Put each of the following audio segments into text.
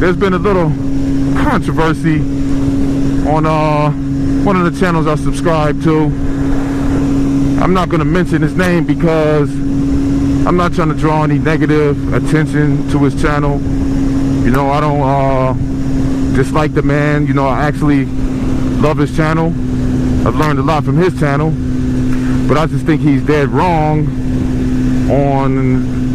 there's been a little controversy on one of the channels I subscribe to. I'm not going to mention his name because I'm not trying to draw any negative attention to his channel. You know, I don't dislike the man. You know, I actually love his channel. I've learned a lot from his channel, but I just think he's dead wrong on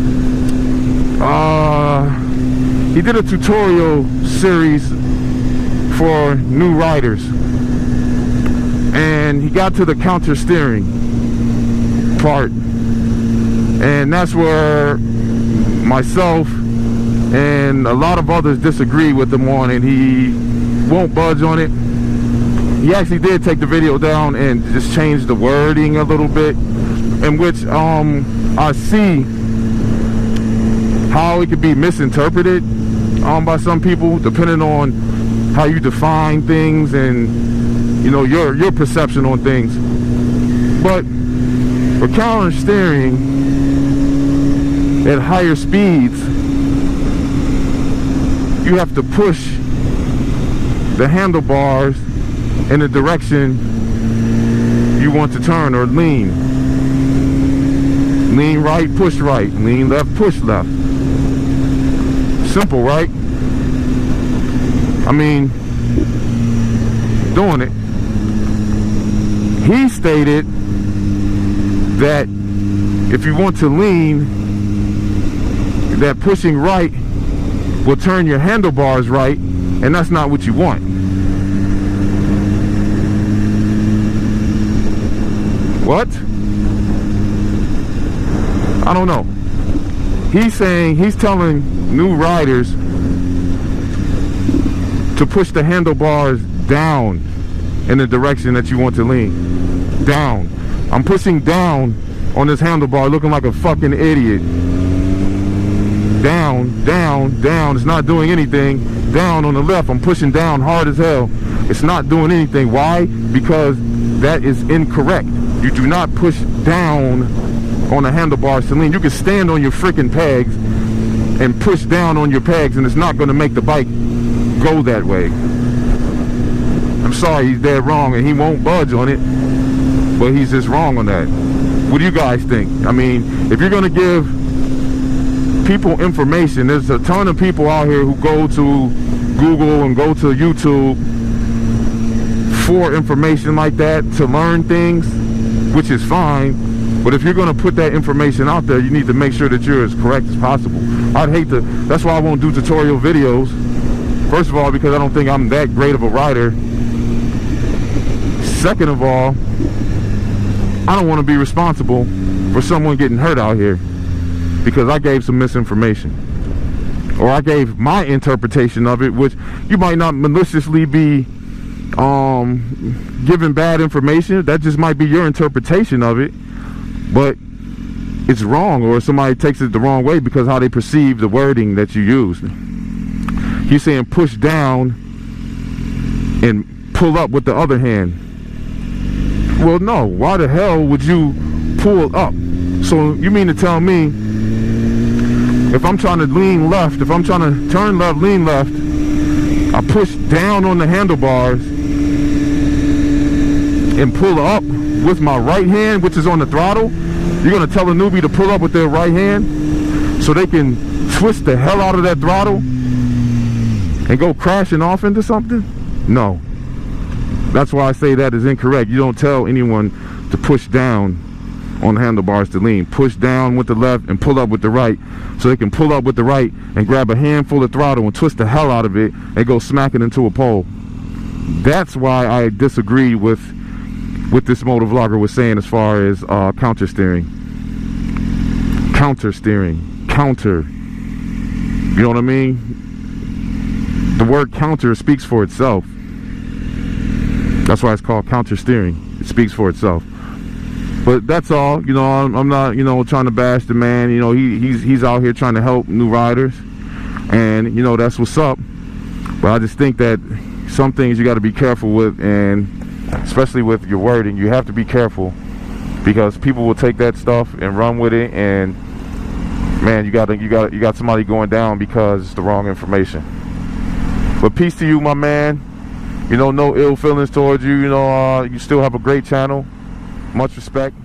he did a tutorial series for new riders, and he got to the counter steering part, and that's where myself and a lot of others disagree with him on, and he won't budge on it. He actually did take the video down and just change the wording a little bit, in which I see how it could be misinterpreted by some people, depending on how you define things and, you know, your perception on things. But for counter steering at higher speeds, you have to push the handlebars in the direction you want to turn, or lean. Lean right, push right. Lean left, push left. Simple, right? I mean, doing it. He stated that if you want to lean, that pushing right will turn your handlebars right, and that's not what you want. What? I don't know. He's telling new riders to push the handlebars down in the direction that you want to lean. Down. I'm pushing down on this handlebar, looking like a fucking idiot. Down, down, down. It's not doing anything. Down on the left, I'm pushing down hard as hell. It's not doing anything. Why? Because that is incorrect. You do not push down on the handlebars to lean. You can stand on your freaking pegs and push down on your pegs, and it's not going to make the bike go that way. I'm sorry, he's dead wrong, and he won't budge on it, but he's just wrong on that. What do you guys think? I mean, if you're going to give people information, there's a ton of people out here who go to Google and go to YouTube for information like that to learn things, which is fine. But if you're going to put that information out there, you need to make sure that you're as correct as possible. I'd hate to, that's why I won't do tutorial videos. First of all, because I don't think I'm that great of a rider. Second of all, I don't want to be responsible for someone getting hurt out here because I gave some misinformation, or I gave my interpretation of it, which you might not maliciously be giving bad information. That just might be your interpretation of it, but it's wrong, or somebody takes it the wrong way because how they perceive the wording that you used. He's saying push down and pull up with the other hand. Well, no. Why the hell would you pull up? So you mean to tell me if I'm trying to lean left, if I'm trying to turn left, lean left, I push down on the handlebars and pull up with my right hand, which is on the throttle? You're going to tell a newbie to pull up with their right hand so they can twist the hell out of that throttle and go crashing off into something? No. That's why I say that is incorrect. You don't tell anyone to push down on the handlebars to lean. Push down with the left and pull up with the right, so they can pull up with the right and grab a handful of throttle and twist the hell out of it and go smack it into a pole. That's why I disagree with what this motovlogger was saying as far as counter steering. Counter steering. Counter. You know what I mean? The word counter speaks for itself. That's why it's called counter steering. It speaks for itself. But that's all. You know, I'm not, you know, trying to bash the man. You know, he's out here trying to help new riders, and you know, that's what's up. But I just think that some things you got to be careful with, and especially with your wording, you have to be careful because people will take that stuff and run with it, and man, you got somebody going down because it's the wrong information. But peace to you, my man. You know, no ill feelings towards you. You know, you still have a great channel. Much respect.